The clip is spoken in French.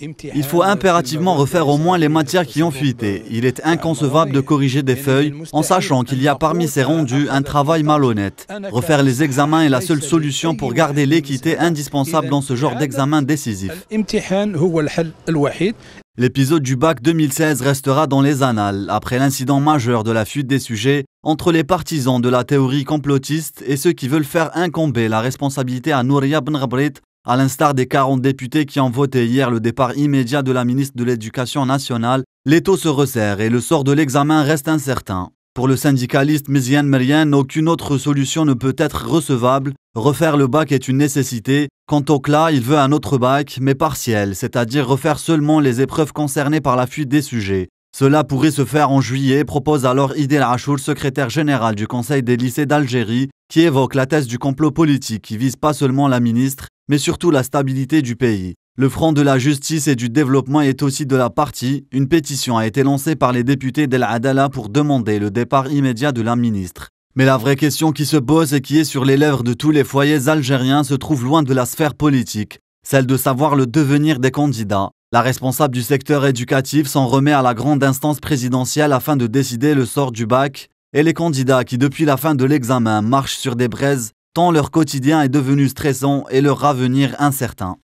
Il faut impérativement refaire au moins les matières qui ont fuité. Il est inconcevable de corriger des feuilles en sachant qu'il y a parmi ces rendus un travail malhonnête. Refaire les examens est la seule solution pour garder l'équité indispensable dans ce genre d'examen décisif. L'épisode du bac 2016 restera dans les annales, après l'incident majeur de la fuite des sujets entre les partisans de la théorie complotiste et ceux qui veulent faire incomber la responsabilité à Nouria Benghbrit, à l'instar des 40 députés qui ont voté hier le départ immédiat de la ministre de l'Éducation nationale. L'étau se resserre et le sort de l'examen reste incertain. Pour le syndicaliste Miziane Merien, aucune autre solution ne peut être recevable. Refaire le bac est une nécessité. Quant au CLA, il veut un autre bac, mais partiel, c'est-à-dire refaire seulement les épreuves concernées par la fuite des sujets. Cela pourrait se faire en juillet, propose alors Idel Achour, secrétaire général du Conseil des lycées d'Algérie, qui évoque la thèse du complot politique qui vise pas seulement la ministre, mais surtout la stabilité du pays. Le Front de la justice et du développement est aussi de la partie. Une pétition a été lancée par les députés d'El Adala pour demander le départ immédiat de la ministre. Mais la vraie question qui se pose et qui est sur les lèvres de tous les foyers algériens se trouve loin de la sphère politique, celle de savoir le devenir des candidats. La responsable du secteur éducatif s'en remet à la grande instance présidentielle afin de décider le sort du bac, et les candidats qui depuis la fin de l'examen marchent sur des braises tant leur quotidien est devenu stressant et leur avenir incertain.